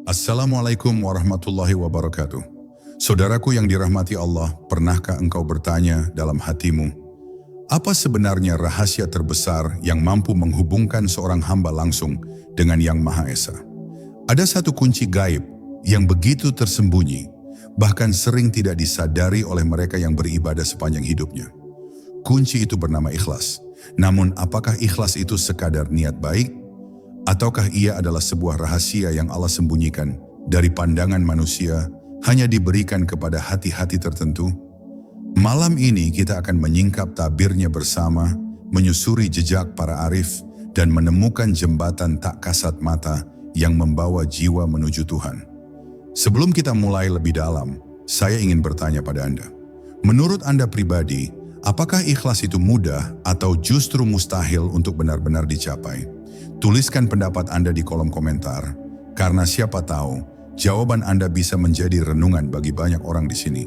Assalamualaikum warahmatullahi wabarakatuh. Saudaraku yang dirahmati Allah, pernahkah engkau bertanya dalam hatimu, apa sebenarnya rahasia terbesar yang mampu menghubungkan seorang hamba langsung dengan Yang Maha Esa? Ada satu kunci gaib yang begitu tersembunyi, bahkan sering tidak disadari oleh mereka yang beribadah sepanjang hidupnya. Kunci itu bernama ikhlas. Namun apakah ikhlas itu sekadar niat baik? Ataukah ia adalah sebuah rahasia yang Allah sembunyikan dari pandangan manusia, hanya diberikan kepada hati-hati tertentu? Malam ini kita akan menyingkap tabirnya bersama, menyusuri jejak para arif, dan menemukan jembatan tak kasat mata yang membawa jiwa menuju Tuhan. Sebelum kita mulai lebih dalam, saya ingin bertanya pada Anda. Menurut Anda pribadi, apakah ikhlas itu mudah atau justru mustahil untuk benar-benar dicapai? Tuliskan pendapat Anda di kolom komentar, karena siapa tahu jawaban Anda bisa menjadi renungan bagi banyak orang di sini.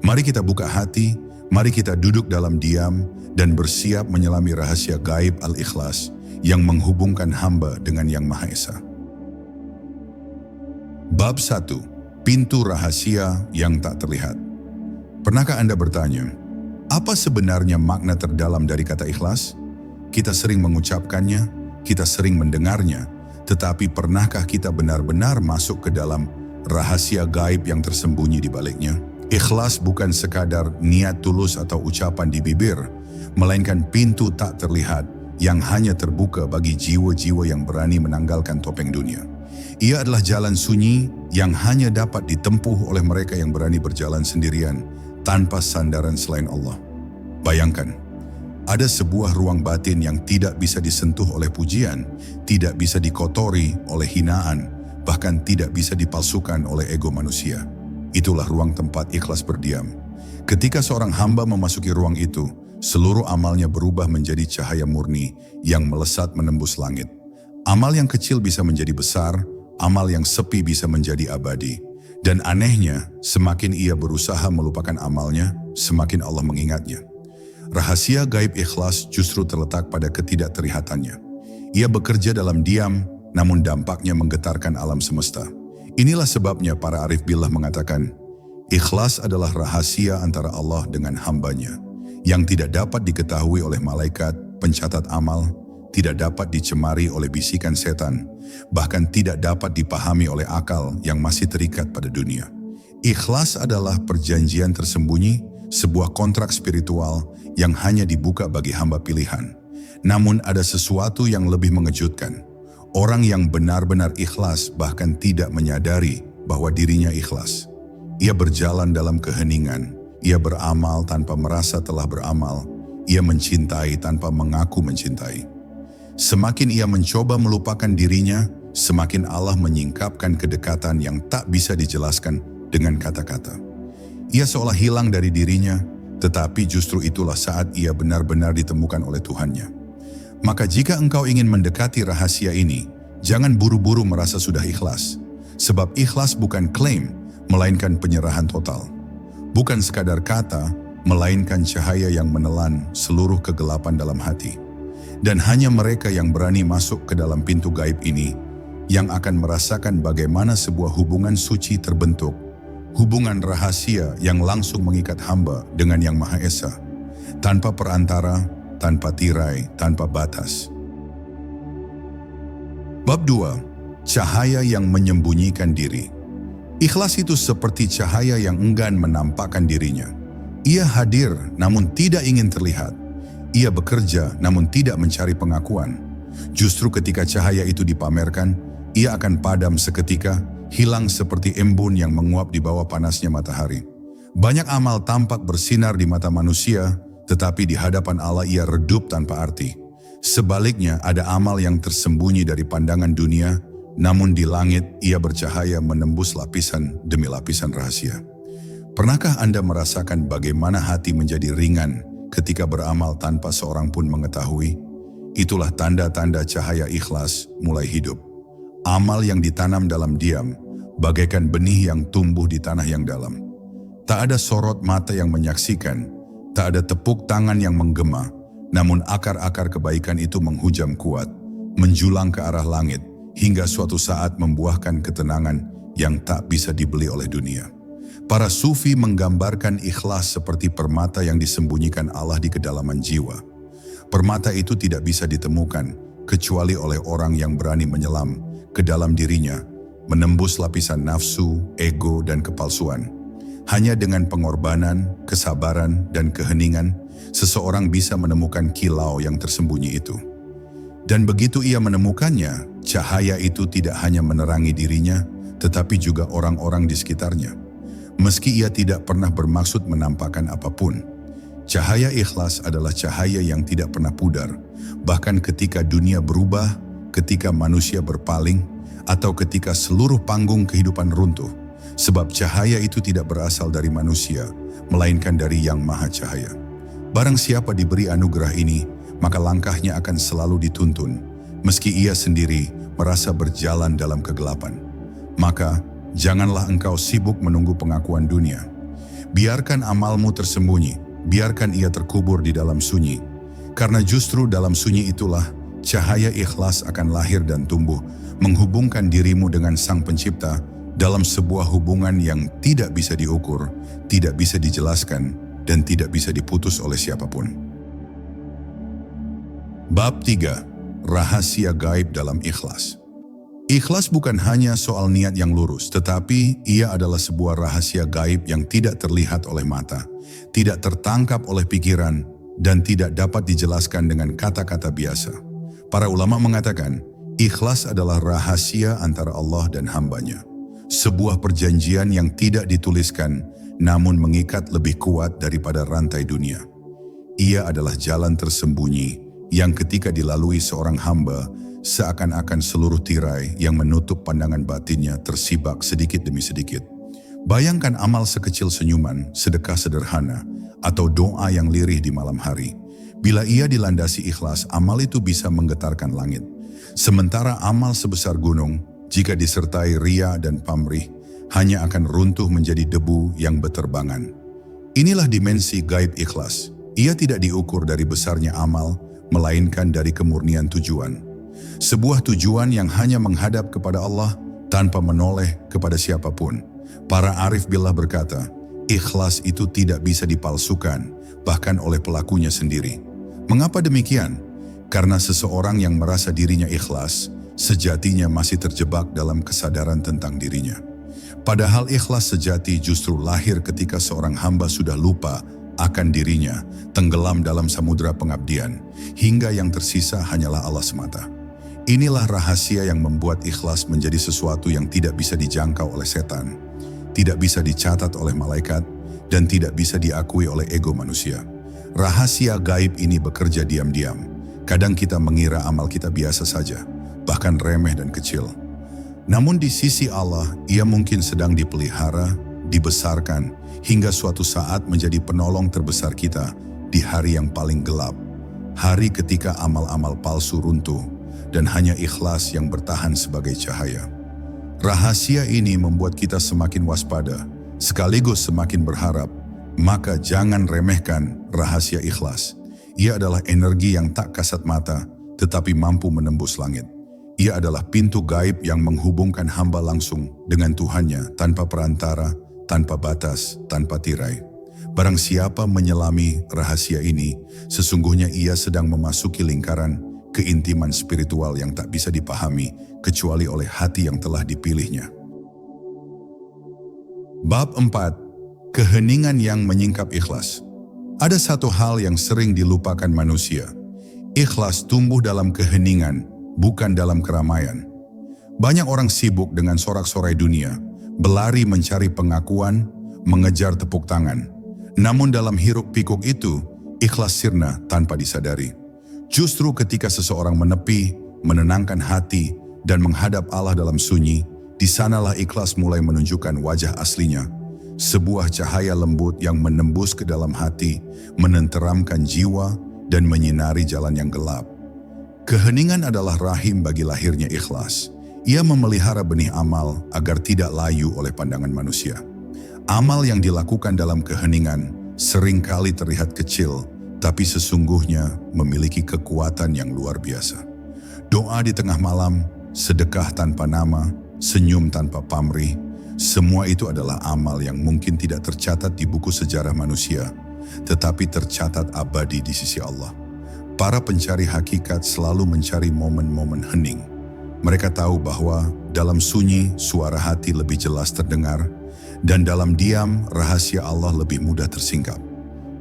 Mari kita buka hati, mari kita duduk dalam diam dan bersiap menyelami rahasia gaib al-ikhlas yang menghubungkan hamba dengan Yang Maha Esa. Bab 1. Pintu rahasia yang tak terlihat. Pernahkah Anda bertanya, apa sebenarnya makna terdalam dari kata ikhlas? Kita sering mengucapkannya, kita sering mendengarnya, tetapi pernahkah kita benar-benar masuk ke dalam rahasia gaib yang tersembunyi di baliknya? Ikhlas bukan sekadar niat tulus atau ucapan di bibir, melainkan pintu tak terlihat yang hanya terbuka bagi jiwa-jiwa yang berani menanggalkan topeng dunia. Ia adalah jalan sunyi yang hanya dapat ditempuh oleh mereka yang berani berjalan sendirian tanpa sandaran selain Allah. Bayangkan, ada sebuah ruang batin yang tidak bisa disentuh oleh pujian, tidak bisa dikotori oleh hinaan, bahkan tidak bisa dipalsukan oleh ego manusia. Itulah ruang tempat ikhlas berdiam. Ketika seorang hamba memasuki ruang itu, seluruh amalnya berubah menjadi cahaya murni yang melesat menembus langit. Amal yang kecil bisa menjadi besar, amal yang sepi bisa menjadi abadi. Dan anehnya, semakin ia berusaha melupakan amalnya, semakin Allah mengingatnya. Rahasia gaib ikhlas justru terletak pada ketidakterlihatannya. Ia bekerja dalam diam, namun dampaknya menggetarkan alam semesta. Inilah sebabnya para arif billah mengatakan, ikhlas adalah rahasia antara Allah dengan hambanya, yang tidak dapat diketahui oleh malaikat, pencatat amal, tidak dapat dicemari oleh bisikan setan, bahkan tidak dapat dipahami oleh akal yang masih terikat pada dunia. Ikhlas adalah perjanjian tersembunyi, sebuah kontrak spiritual yang hanya dibuka bagi hamba pilihan. Namun ada sesuatu yang lebih mengejutkan. Orang yang benar-benar ikhlas bahkan tidak menyadari bahwa dirinya ikhlas. Ia berjalan dalam keheningan, ia beramal tanpa merasa telah beramal, ia mencintai tanpa mengaku mencintai. Semakin ia mencoba melupakan dirinya, semakin Allah menyingkapkan kedekatan yang tak bisa dijelaskan dengan kata-kata. Ia seolah hilang dari dirinya, tetapi justru itulah saat ia benar-benar ditemukan oleh Tuhannya. Maka jika engkau ingin mendekati rahasia ini, jangan buru-buru merasa sudah ikhlas. Sebab ikhlas bukan klaim, melainkan penyerahan total. Bukan sekadar kata, melainkan cahaya yang menelan seluruh kegelapan dalam hati. Dan hanya mereka yang berani masuk ke dalam pintu gaib ini, yang akan merasakan bagaimana sebuah hubungan suci terbentuk. Hubungan rahasia yang langsung mengikat hamba dengan Yang Maha Esa, tanpa perantara, tanpa tirai, tanpa batas. Bab 2. Cahaya yang menyembunyikan diri. Ikhlas itu seperti cahaya yang enggan menampakkan dirinya. Ia hadir namun tidak ingin terlihat. Ia bekerja namun tidak mencari pengakuan. Justru ketika cahaya itu dipamerkan, ia akan padam seketika, hilang seperti embun yang menguap di bawah panasnya matahari. Banyak amal tampak bersinar di mata manusia, tetapi di hadapan Allah ia redup tanpa arti. Sebaliknya ada amal yang tersembunyi dari pandangan dunia, namun di langit ia bercahaya menembus lapisan demi lapisan rahasia. Pernahkah Anda merasakan bagaimana hati menjadi ringan ketika beramal tanpa seorang pun mengetahui? Itulah tanda-tanda cahaya ikhlas mulai hidup. Amal yang ditanam dalam diam, bagaikan benih yang tumbuh di tanah yang dalam. Tak ada sorot mata yang menyaksikan, tak ada tepuk tangan yang menggema, namun akar-akar kebaikan itu menghujam kuat, menjulang ke arah langit, hingga suatu saat membuahkan ketenangan yang tak bisa dibeli oleh dunia. Para sufi menggambarkan ikhlas seperti permata yang disembunyikan Allah di kedalaman jiwa. Permata itu tidak bisa ditemukan kecuali oleh orang yang berani menyelam ke dalam dirinya, menembus lapisan nafsu, ego, dan kepalsuan. Hanya dengan pengorbanan, kesabaran, dan keheningan, seseorang bisa menemukan kilau yang tersembunyi itu. Dan begitu ia menemukannya, cahaya itu tidak hanya menerangi dirinya, tetapi juga orang-orang di sekitarnya. Meski ia tidak pernah bermaksud menampakkan apapun, cahaya ikhlas adalah cahaya yang tidak pernah pudar. Bahkan ketika dunia berubah, ketika manusia berpaling, atau ketika seluruh panggung kehidupan runtuh. Sebab cahaya itu tidak berasal dari manusia, melainkan dari Yang Maha Cahaya. Barang siapa diberi anugerah ini, maka langkahnya akan selalu dituntun, meski ia sendiri merasa berjalan dalam kegelapan. Maka, janganlah engkau sibuk menunggu pengakuan dunia. Biarkan amalmu tersembunyi, biarkan ia terkubur di dalam sunyi. Karena justru dalam sunyi itulah, cahaya ikhlas akan lahir dan tumbuh, menghubungkan dirimu dengan Sang Pencipta dalam sebuah hubungan yang tidak bisa diukur, tidak bisa dijelaskan, dan tidak bisa diputus oleh siapapun. Bab 3. Rahasia gaib dalam ikhlas. Ikhlas bukan hanya soal niat yang lurus, tetapi ia adalah sebuah rahasia gaib yang tidak terlihat oleh mata, tidak tertangkap oleh pikiran, dan tidak dapat dijelaskan dengan kata-kata biasa. Para ulama mengatakan, ikhlas adalah rahasia antara Allah dan hambanya. Sebuah perjanjian yang tidak dituliskan, namun mengikat lebih kuat daripada rantai dunia. Ia adalah jalan tersembunyi, yang ketika dilalui seorang hamba, seakan-akan seluruh tirai yang menutup pandangan batinnya tersibak sedikit demi sedikit. Bayangkan amal sekecil senyuman, sedekah sederhana, atau doa yang lirih di malam hari. Bila ia dilandasi ikhlas, amal itu bisa menggetarkan langit. Sementara amal sebesar gunung, jika disertai ria dan pamrih, hanya akan runtuh menjadi debu yang beterbangan. Inilah dimensi gaib ikhlas. Ia tidak diukur dari besarnya amal, melainkan dari kemurnian tujuan. Sebuah tujuan yang hanya menghadap kepada Allah tanpa menoleh kepada siapapun. Para arif billah berkata, ikhlas itu tidak bisa dipalsukan, bahkan oleh pelakunya sendiri. Mengapa demikian? Karena seseorang yang merasa dirinya ikhlas, sejatinya masih terjebak dalam kesadaran tentang dirinya. Padahal ikhlas sejati justru lahir ketika seorang hamba sudah lupa akan dirinya, tenggelam dalam samudera pengabdian, hingga yang tersisa hanyalah Allah semata. Inilah rahasia yang membuat ikhlas menjadi sesuatu yang tidak bisa dijangkau oleh setan, tidak bisa dicatat oleh malaikat, dan tidak bisa diakui oleh ego manusia. Rahasia gaib ini bekerja diam-diam. Kadang kita mengira amal kita biasa saja, bahkan remeh dan kecil. Namun di sisi Allah, ia mungkin sedang dipelihara, dibesarkan, hingga suatu saat menjadi penolong terbesar kita di hari yang paling gelap. Hari ketika amal-amal palsu runtuh, dan hanya ikhlas yang bertahan sebagai cahaya. Rahasia ini membuat kita semakin waspada, sekaligus semakin berharap. Maka jangan remehkan rahasia ikhlas. Ia adalah energi yang tak kasat mata, tetapi mampu menembus langit. Ia adalah pintu gaib yang menghubungkan hamba langsung dengan Tuhannya tanpa perantara, tanpa batas, tanpa tirai. Barang siapa menyelami rahasia ini, sesungguhnya ia sedang memasuki lingkaran keintiman spiritual yang tak bisa dipahami kecuali oleh hati yang telah dipilihnya. Bab 4. Keheningan yang menyingkap ikhlas. Ada satu hal yang sering dilupakan manusia. Ikhlas tumbuh dalam keheningan, bukan dalam keramaian. Banyak orang sibuk dengan sorak-sorai dunia, berlari mencari pengakuan, mengejar tepuk tangan. Namun dalam hiruk-pikuk itu, ikhlas sirna tanpa disadari. Justru ketika seseorang menepi, menenangkan hati, dan menghadap Allah dalam sunyi, di sanalah ikhlas mulai menunjukkan wajah aslinya. Sebuah cahaya lembut yang menembus ke dalam hati, menenteramkan jiwa, dan menyinari jalan yang gelap. Keheningan adalah rahim bagi lahirnya ikhlas. Ia memelihara benih amal agar tidak layu oleh pandangan manusia. Amal yang dilakukan dalam keheningan seringkali terlihat kecil, tapi sesungguhnya memiliki kekuatan yang luar biasa. Doa di tengah malam, sedekah tanpa nama, senyum tanpa pamrih, semua itu adalah amal yang mungkin tidak tercatat di buku sejarah manusia, tetapi tercatat abadi di sisi Allah. Para pencari hakikat selalu mencari momen-momen hening. Mereka tahu bahwa dalam sunyi suara hati lebih jelas terdengar, dan dalam diam rahasia Allah lebih mudah tersingkap.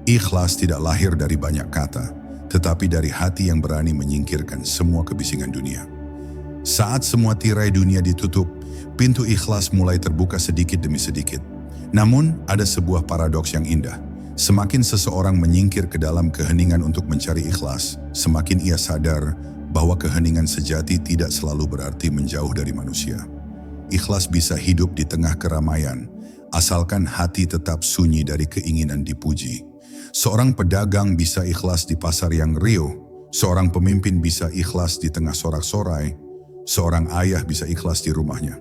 Ikhlas tidak lahir dari banyak kata, tetapi dari hati yang berani menyingkirkan semua kebisingan dunia. Saat semua tirai dunia ditutup, pintu ikhlas mulai terbuka sedikit demi sedikit. Namun, ada sebuah paradoks yang indah. Semakin seseorang menyingkir ke dalam keheningan untuk mencari ikhlas, semakin ia sadar bahwa keheningan sejati tidak selalu berarti menjauh dari manusia. Ikhlas bisa hidup di tengah keramaian, asalkan hati tetap sunyi dari keinginan dipuji. Seorang pedagang bisa ikhlas di pasar yang riuh, seorang pemimpin bisa ikhlas di tengah sorak-sorai, seorang ayah bisa ikhlas di rumahnya.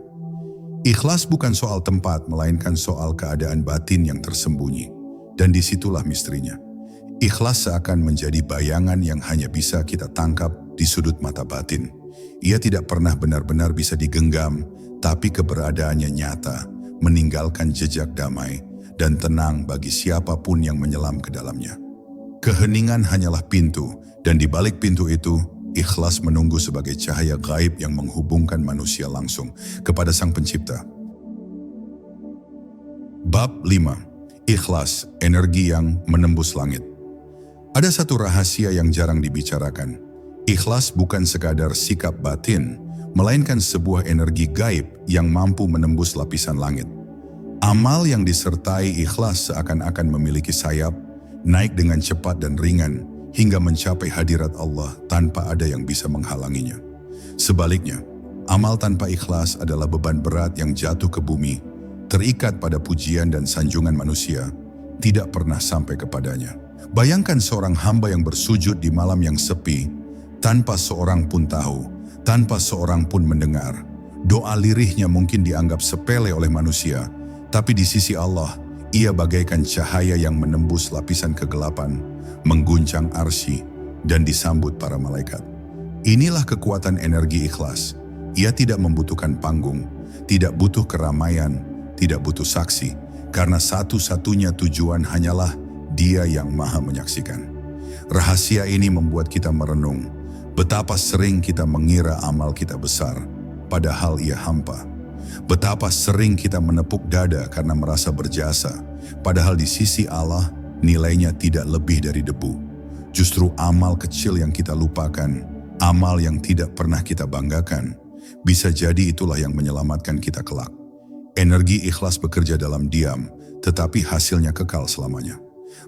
Ikhlas bukan soal tempat, melainkan soal keadaan batin yang tersembunyi. Dan disitulah misterinya. Ikhlas seakan menjadi bayangan yang hanya bisa kita tangkap di sudut mata batin. Ia tidak pernah benar-benar bisa digenggam, tapi keberadaannya nyata, meninggalkan jejak damai dan tenang bagi siapapun yang menyelam ke dalamnya. Keheningan hanyalah pintu, dan di balik pintu itu, ikhlas menunggu sebagai cahaya gaib yang menghubungkan manusia langsung kepada Sang Pencipta. Bab 5. Ikhlas, energi yang menembus langit. Ada satu rahasia yang jarang dibicarakan. Ikhlas bukan sekadar sikap batin, melainkan sebuah energi gaib yang mampu menembus lapisan langit. Amal yang disertai ikhlas seakan-akan memiliki sayap, naik dengan cepat dan ringan, hingga mencapai hadirat Allah tanpa ada yang bisa menghalanginya. Sebaliknya, amal tanpa ikhlas adalah beban berat yang jatuh ke bumi, terikat pada pujian dan sanjungan manusia, tidak pernah sampai kepadanya. Bayangkan seorang hamba yang bersujud di malam yang sepi, tanpa seorang pun tahu, tanpa seorang pun mendengar. Doa lirihnya mungkin dianggap sepele oleh manusia, tapi di sisi Allah, ia bagaikan cahaya yang menembus lapisan kegelapan, mengguncang arsy, dan disambut para malaikat. Inilah kekuatan energi ikhlas. Ia tidak membutuhkan panggung, tidak butuh keramaian, tidak butuh saksi, karena satu-satunya tujuan hanyalah Dia yang Maha Menyaksikan. Rahasia ini membuat kita merenung, betapa sering kita mengira amal kita besar, padahal ia hampa. Betapa sering kita menepuk dada karena merasa berjasa, padahal di sisi Allah nilainya tidak lebih dari debu. Justru amal kecil yang kita lupakan, amal yang tidak pernah kita banggakan, bisa jadi itulah yang menyelamatkan kita kelak. Energi ikhlas bekerja dalam diam, tetapi hasilnya kekal selamanya.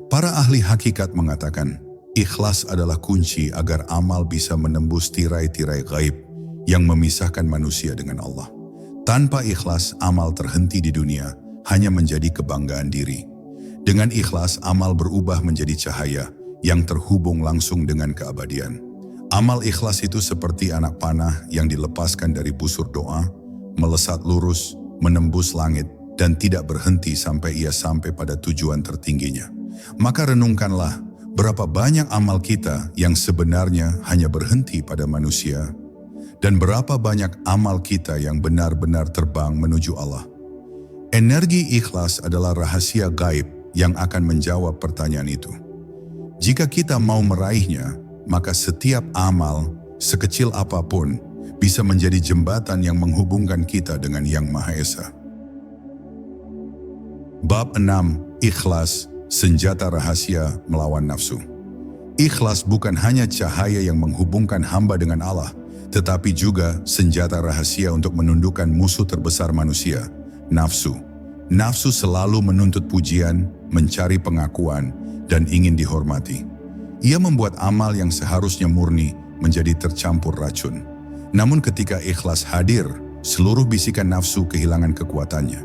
Para ahli hakikat mengatakan, ikhlas adalah kunci agar amal bisa menembus tirai-tirai gaib yang memisahkan manusia dengan Allah. Tanpa ikhlas, amal terhenti di dunia, hanya menjadi kebanggaan diri. Dengan ikhlas, amal berubah menjadi cahaya yang terhubung langsung dengan keabadian. Amal ikhlas itu seperti anak panah yang dilepaskan dari busur doa, melesat lurus, menembus langit, dan tidak berhenti sampai ia sampai pada tujuan tertingginya. Maka renungkanlah, berapa banyak amal kita yang sebenarnya hanya berhenti pada manusia, dan berapa banyak amal kita yang benar-benar terbang menuju Allah. Energi ikhlas adalah rahasia gaib yang akan menjawab pertanyaan itu. Jika kita mau meraihnya, maka setiap amal, sekecil apapun, bisa menjadi jembatan yang menghubungkan kita dengan Yang Maha Esa. Bab 6. Ikhlas, senjata rahasia melawan nafsu. Ikhlas bukan hanya cahaya yang menghubungkan hamba dengan Allah, tetapi juga senjata rahasia untuk menundukkan musuh terbesar manusia, nafsu. Nafsu selalu menuntut pujian, mencari pengakuan, dan ingin dihormati. Ia membuat amal yang seharusnya murni menjadi tercampur racun. Namun ketika ikhlas hadir, seluruh bisikan nafsu kehilangan kekuatannya.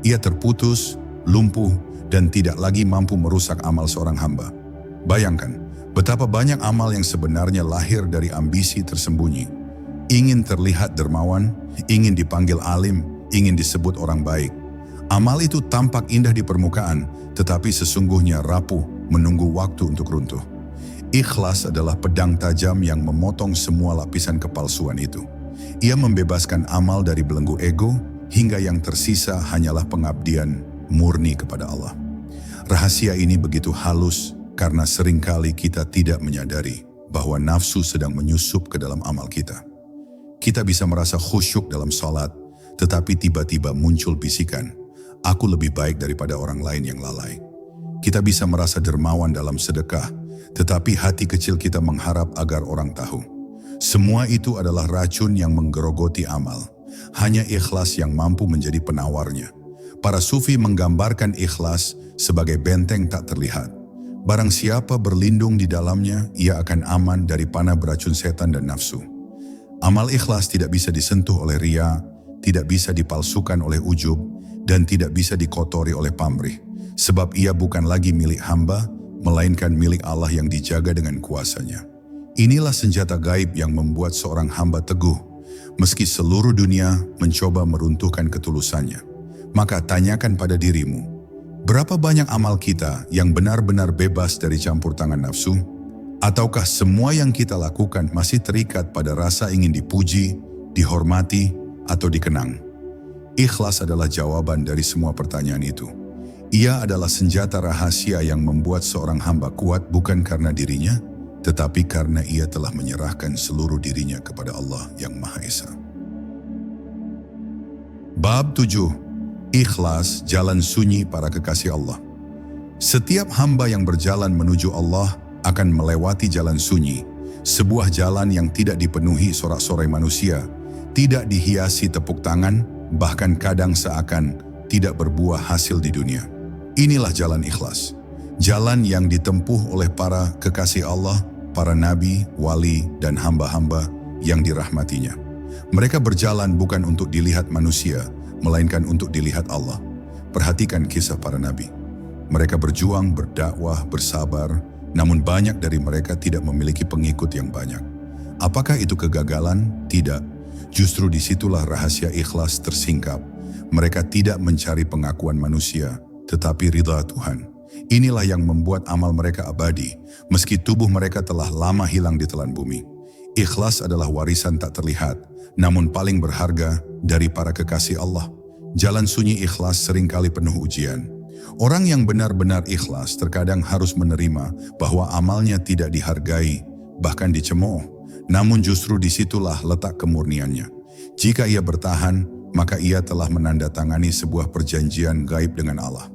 Ia terputus, lumpuh, dan tidak lagi mampu merusak amal seorang hamba. Bayangkan, betapa banyak amal yang sebenarnya lahir dari ambisi tersembunyi. Ingin terlihat dermawan, ingin dipanggil alim, ingin disebut orang baik. Amal itu tampak indah di permukaan, tetapi sesungguhnya rapuh, menunggu waktu untuk runtuh. Ikhlas adalah pedang tajam yang memotong semua lapisan kepalsuan itu. Ia membebaskan amal dari belenggu ego, hingga yang tersisa hanyalah pengabdian murni kepada Allah. Rahasia ini begitu halus karena seringkali kita tidak menyadari bahwa nafsu sedang menyusup ke dalam amal kita. Kita bisa merasa khusyuk dalam salat, tetapi tiba-tiba muncul bisikan, "Aku lebih baik daripada orang lain yang lalai." Kita bisa merasa dermawan dalam sedekah, tetapi hati kecil kita mengharap agar orang tahu. Semua itu adalah racun yang menggerogoti amal. Hanya ikhlas yang mampu menjadi penawarnya. Para sufi menggambarkan ikhlas sebagai benteng tak terlihat. Barang siapa berlindung di dalamnya, ia akan aman dari panah beracun setan dan nafsu. Amal ikhlas tidak bisa disentuh oleh ria, tidak bisa dipalsukan oleh ujub, dan tidak bisa dikotori oleh pamrih. Sebab ia bukan lagi milik hamba, melainkan milik Allah yang dijaga dengan kuasanya. Inilah senjata gaib yang membuat seorang hamba teguh, meski seluruh dunia mencoba meruntuhkan ketulusannya. Maka tanyakan pada dirimu, berapa banyak amal kita yang benar-benar bebas dari campur tangan nafsu? Ataukah semua yang kita lakukan masih terikat pada rasa ingin dipuji, dihormati, atau dikenang? Ikhlas adalah jawaban dari semua pertanyaan itu. Ia adalah senjata rahasia yang membuat seorang hamba kuat bukan karena dirinya, tetapi karena ia telah menyerahkan seluruh dirinya kepada Allah yang Maha Esa. Bab 7. Ikhlas, jalan sunyi para kekasih Allah. Setiap hamba yang berjalan menuju Allah akan melewati jalan sunyi, sebuah jalan yang tidak dipenuhi sorak-sorai manusia, tidak dihiasi tepuk tangan, bahkan kadang seakan tidak berbuah hasil di dunia. Inilah jalan ikhlas, jalan yang ditempuh oleh para kekasih Allah, para nabi, wali, dan hamba-hamba yang dirahmatinya. Mereka berjalan bukan untuk dilihat manusia, melainkan untuk dilihat Allah. Perhatikan kisah para nabi. Mereka berjuang, berdakwah, bersabar, namun banyak dari mereka tidak memiliki pengikut yang banyak. Apakah itu kegagalan? Tidak. Justru disitulah rahasia ikhlas tersingkap. Mereka tidak mencari pengakuan manusia, tetapi ridha Tuhan. Inilah yang membuat amal mereka abadi, meski tubuh mereka telah lama hilang di telan bumi. Ikhlas adalah warisan tak terlihat, namun paling berharga dari para kekasih Allah. Jalan sunyi ikhlas seringkali penuh ujian. Orang yang benar-benar ikhlas terkadang harus menerima bahwa amalnya tidak dihargai, bahkan dicemooh. Namun justru disitulah letak kemurniannya. Jika ia bertahan, maka ia telah menandatangani sebuah perjanjian gaib dengan Allah.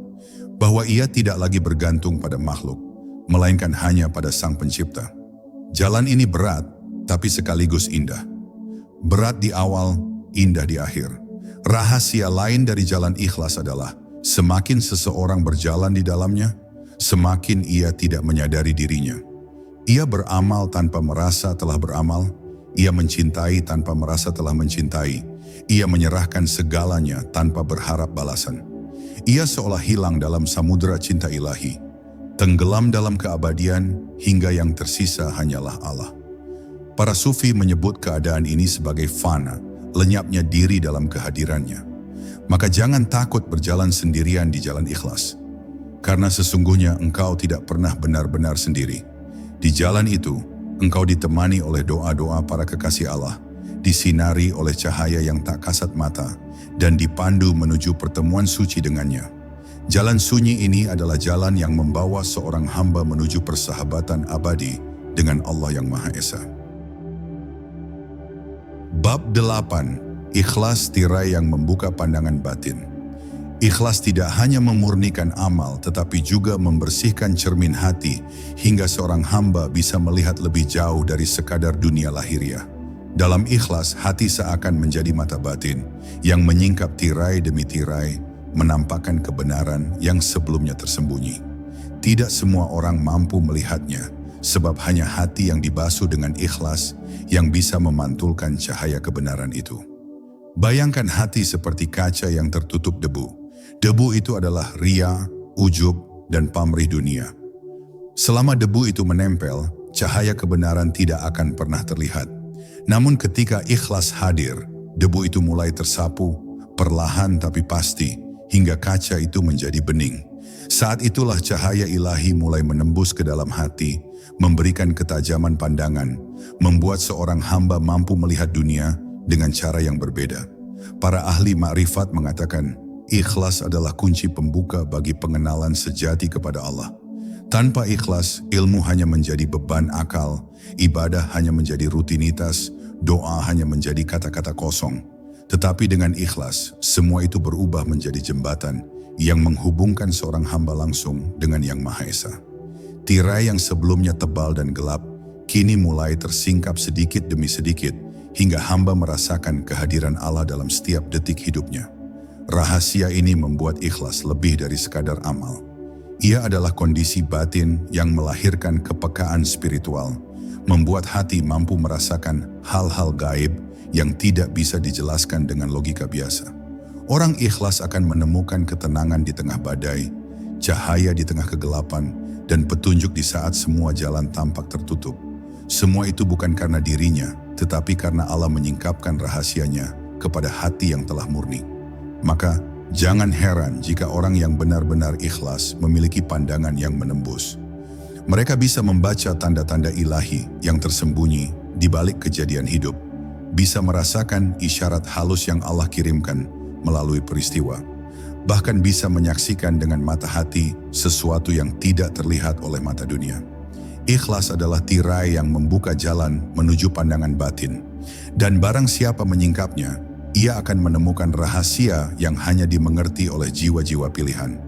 Bahwa ia tidak lagi bergantung pada makhluk, melainkan hanya pada Sang Pencipta. Jalan ini berat, tapi sekaligus indah. Berat di awal, indah di akhir. Rahasia lain dari jalan ikhlas adalah semakin seseorang berjalan di dalamnya, semakin ia tidak menyadari dirinya. Ia beramal tanpa merasa telah beramal, ia mencintai tanpa merasa telah mencintai, ia menyerahkan segalanya tanpa berharap balasan. Ia seolah hilang dalam samudera cinta ilahi, tenggelam dalam keabadian hingga yang tersisa hanyalah Allah. Para sufi menyebut keadaan ini sebagai fana, lenyapnya diri dalam kehadirannya. Maka jangan takut berjalan sendirian di jalan ikhlas. Karena sesungguhnya engkau tidak pernah benar-benar sendiri. Di jalan itu, engkau ditemani oleh doa-doa para kekasih Allah, disinari oleh cahaya yang tak kasat mata, dan dipandu menuju pertemuan suci dengannya. Jalan sunyi ini adalah jalan yang membawa seorang hamba menuju persahabatan abadi dengan Allah yang Maha Esa. Bab 8. Ikhlas, tirai yang membuka pandangan batin. Ikhlas tidak hanya memurnikan amal, tetapi juga membersihkan cermin hati hingga seorang hamba bisa melihat lebih jauh dari sekadar dunia lahiriah. Dalam ikhlas, hati seakan menjadi mata batin yang menyingkap tirai demi tirai, menampakkan kebenaran yang sebelumnya tersembunyi. Tidak semua orang mampu melihatnya, sebab hanya hati yang dibasuh dengan ikhlas yang bisa memantulkan cahaya kebenaran itu. Bayangkan hati seperti kaca yang tertutup debu. Debu itu adalah ria, ujub, dan pamrih dunia. Selama debu itu menempel, cahaya kebenaran tidak akan pernah terlihat. Namun ketika ikhlas hadir, debu itu mulai tersapu, perlahan tapi pasti, hingga kaca itu menjadi bening. Saat itulah cahaya ilahi mulai menembus ke dalam hati, memberikan ketajaman pandangan, membuat seorang hamba mampu melihat dunia dengan cara yang berbeda. Para ahli makrifat mengatakan, ikhlas adalah kunci pembuka bagi pengenalan sejati kepada Allah. Tanpa ikhlas, ilmu hanya menjadi beban akal, ibadah hanya menjadi rutinitas, doa hanya menjadi kata-kata kosong. Tetapi dengan ikhlas, semua itu berubah menjadi jembatan yang menghubungkan seorang hamba langsung dengan Yang Maha Esa. Tirai yang sebelumnya tebal dan gelap, kini mulai tersingkap sedikit demi sedikit, hingga hamba merasakan kehadiran Allah dalam setiap detik hidupnya. Rahasia ini membuat ikhlas lebih dari sekadar amal. Ia adalah kondisi batin yang melahirkan kepekaan spiritual, membuat hati mampu merasakan hal-hal gaib yang tidak bisa dijelaskan dengan logika biasa. Orang ikhlas akan menemukan ketenangan di tengah badai, cahaya di tengah kegelapan, dan petunjuk di saat semua jalan tampak tertutup. Semua itu bukan karena dirinya, tetapi karena Allah menyingkapkan rahasianya kepada hati yang telah murni. Maka, jangan heran jika orang yang benar-benar ikhlas memiliki pandangan yang menembus. Mereka bisa membaca tanda-tanda ilahi yang tersembunyi di balik kejadian hidup, bisa merasakan isyarat halus yang Allah kirimkan melalui peristiwa, bahkan bisa menyaksikan dengan mata hati sesuatu yang tidak terlihat oleh mata dunia. Ikhlas adalah tirai yang membuka jalan menuju pandangan batin, dan barang siapa menyingkapnya, ia akan menemukan rahasia yang hanya dimengerti oleh jiwa-jiwa pilihan.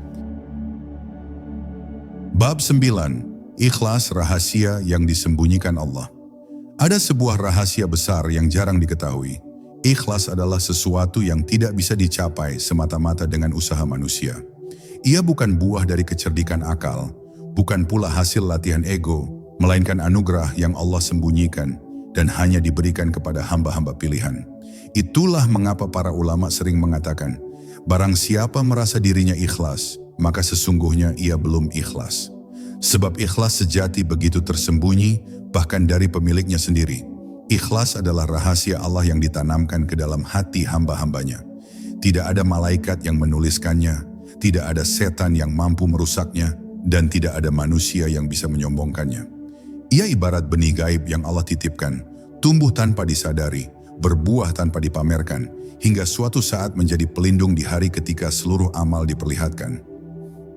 Bab 9. Ikhlas, rahasia yang disembunyikan Allah. Ada sebuah rahasia besar yang jarang diketahui. Ikhlas adalah sesuatu yang tidak bisa dicapai semata-mata dengan usaha manusia. Ia bukan buah dari kecerdikan akal, bukan pula hasil latihan ego, melainkan anugerah yang Allah sembunyikan dan hanya diberikan kepada hamba-hamba pilihan. Itulah mengapa para ulama sering mengatakan, barang siapa merasa dirinya ikhlas, maka sesungguhnya ia belum ikhlas. Sebab ikhlas sejati begitu tersembunyi, bahkan dari pemiliknya sendiri. Ikhlas adalah rahasia Allah yang ditanamkan ke dalam hati hamba-hambanya. Tidak ada malaikat yang menuliskannya, tidak ada setan yang mampu merusaknya, dan tidak ada manusia yang bisa menyombongkannya. Ia ibarat benih gaib yang Allah titipkan, tumbuh tanpa disadari, berbuah tanpa dipamerkan, hingga suatu saat menjadi pelindung di hari ketika seluruh amal diperlihatkan.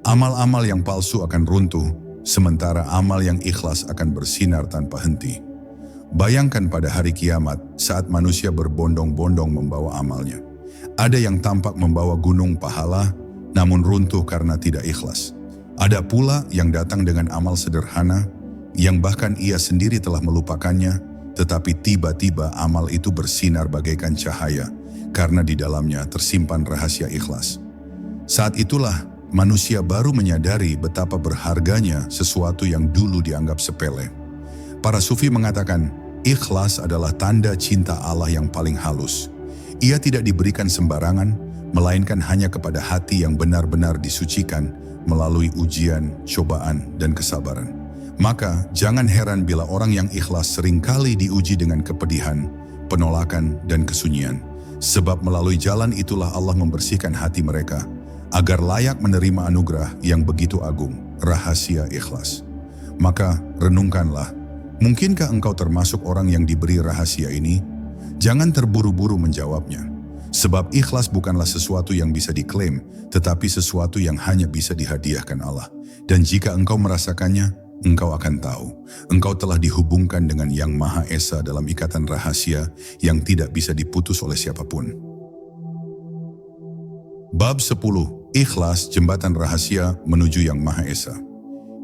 Amal-amal yang palsu akan runtuh, sementara amal yang ikhlas akan bersinar tanpa henti. Bayangkan pada hari kiamat saat manusia berbondong-bondong membawa amalnya. Ada yang tampak membawa gunung pahala, namun runtuh karena tidak ikhlas. Ada pula yang datang dengan amal sederhana, yang bahkan ia sendiri telah melupakannya, tetapi tiba-tiba amal itu bersinar bagaikan cahaya, karena di dalamnya tersimpan rahasia ikhlas. Saat itulah manusia baru menyadari betapa berharganya sesuatu yang dulu dianggap sepele. Para sufi mengatakan, ikhlas adalah tanda cinta Allah yang paling halus. Ia tidak diberikan sembarangan, melainkan hanya kepada hati yang benar-benar disucikan melalui ujian, cobaan, dan kesabaran. Maka jangan heran bila orang yang ikhlas seringkali diuji dengan kepedihan, penolakan, dan kesunyian. Sebab melalui jalan itulah Allah membersihkan hati mereka, agar layak menerima anugerah yang begitu agung, rahasia ikhlas. Maka renungkanlah, mungkinkah engkau termasuk orang yang diberi rahasia ini? Jangan terburu-buru menjawabnya. Sebab ikhlas bukanlah sesuatu yang bisa diklaim, tetapi sesuatu yang hanya bisa dihadiahkan Allah. Dan jika engkau merasakannya, engkau akan tahu, engkau telah dihubungkan dengan Yang Maha Esa dalam ikatan rahasia yang tidak bisa diputus oleh siapapun. Bab 10. Ikhlas, jembatan rahasia menuju Yang Maha Esa.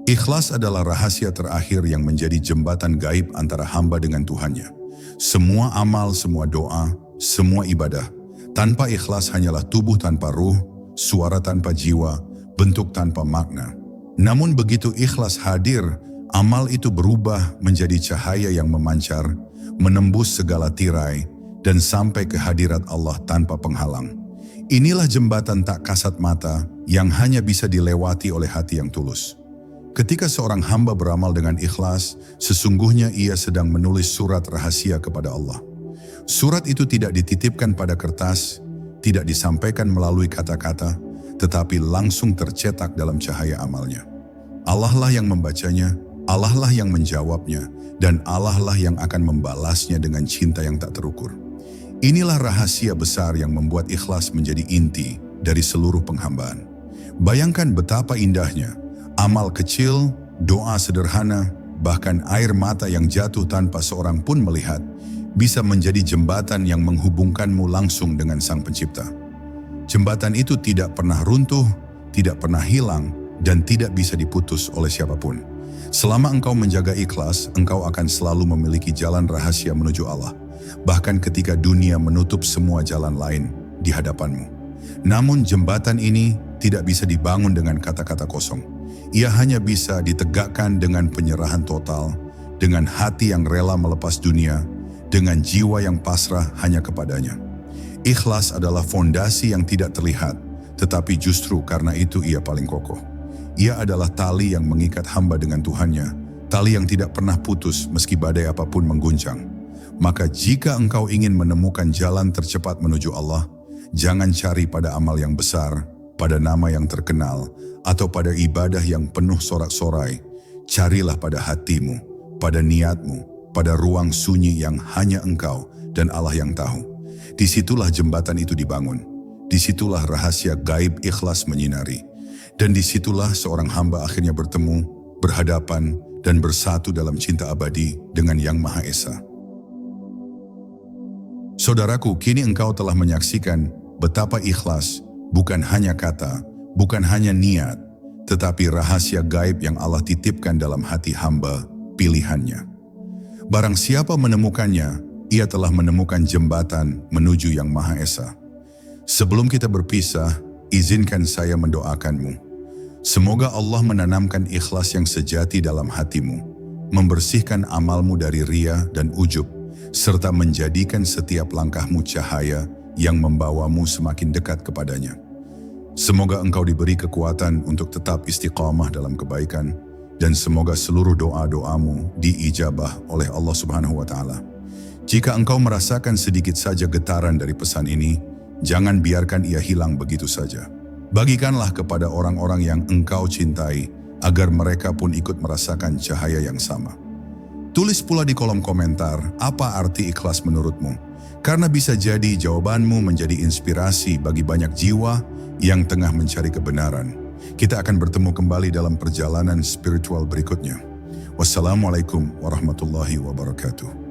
Ikhlas adalah rahasia terakhir yang menjadi jembatan gaib antara hamba dengan Tuhannya. Semua amal, semua doa, semua ibadah, tanpa ikhlas hanyalah tubuh tanpa ruh, suara tanpa jiwa, bentuk tanpa makna. Namun begitu ikhlas hadir, amal itu berubah menjadi cahaya yang memancar, menembus segala tirai, dan sampai ke hadirat Allah tanpa penghalang. Inilah jembatan tak kasat mata yang hanya bisa dilewati oleh hati yang tulus. Ketika seorang hamba beramal dengan ikhlas, sesungguhnya ia sedang menulis surat rahasia kepada Allah. Surat itu tidak dititipkan pada kertas, tidak disampaikan melalui kata-kata, tetapi langsung tercetak dalam cahaya amalnya. Allah lah yang membacanya, Allah lah yang menjawabnya, dan Allah lah yang akan membalasnya dengan cinta yang tak terukur. Inilah rahasia besar yang membuat ikhlas menjadi inti dari seluruh penghambaan. Bayangkan betapa indahnya amal kecil, doa sederhana, bahkan air mata yang jatuh tanpa seorang pun melihat bisa menjadi jembatan yang menghubungkanmu langsung dengan Sang Pencipta. Jembatan itu tidak pernah runtuh, tidak pernah hilang, dan tidak bisa diputus oleh siapapun. Selama engkau menjaga ikhlas, engkau akan selalu memiliki jalan rahasia menuju Allah, bahkan ketika dunia menutup semua jalan lain di hadapanmu. Namun jembatan ini tidak bisa dibangun dengan kata-kata kosong. Ia hanya bisa ditegakkan dengan penyerahan total, dengan hati yang rela melepas dunia, dengan jiwa yang pasrah hanya kepadanya. Ikhlas adalah fondasi yang tidak terlihat, tetapi justru karena itu ia paling kokoh. Ia adalah tali yang mengikat hamba dengan Tuhannya, tali yang tidak pernah putus meski badai apapun mengguncang. Maka jika engkau ingin menemukan jalan tercepat menuju Allah, jangan cari pada amal yang besar, pada nama yang terkenal, atau pada ibadah yang penuh sorak-sorai. Carilah pada hatimu, pada niatmu, pada ruang sunyi yang hanya engkau dan Allah yang tahu. Disitulah jembatan itu dibangun. Disitulah rahasia gaib ikhlas menyinari. Dan disitulah seorang hamba akhirnya bertemu, berhadapan, dan bersatu dalam cinta abadi dengan Yang Maha Esa. Saudaraku, kini engkau telah menyaksikan betapa ikhlas bukan hanya kata, bukan hanya niat, tetapi rahasia gaib yang Allah titipkan dalam hati hamba pilihannya. Barang siapa menemukannya, ia telah menemukan jembatan menuju Yang Maha Esa. Sebelum kita berpisah, izinkan saya mendoakanmu. Semoga Allah menanamkan ikhlas yang sejati dalam hatimu, membersihkan amalmu dari ria dan ujub, serta menjadikan setiap langkahmu cahaya yang membawamu semakin dekat kepadanya. Semoga engkau diberi kekuatan untuk tetap istiqamah dalam kebaikan, dan semoga seluruh doa-doamu diijabah oleh Allah Subhanahu wa Ta'ala. Jika engkau merasakan sedikit saja getaran dari pesan ini, jangan biarkan ia hilang begitu saja. Bagikanlah kepada orang-orang yang engkau cintai, agar mereka pun ikut merasakan cahaya yang sama. Tulis pula di kolom komentar apa arti ikhlas menurutmu, karena bisa jadi jawabanmu menjadi inspirasi bagi banyak jiwa yang tengah mencari kebenaran. Kita akan bertemu kembali dalam perjalanan spiritual berikutnya. Wassalamualaikum warahmatullahi wabarakatuh.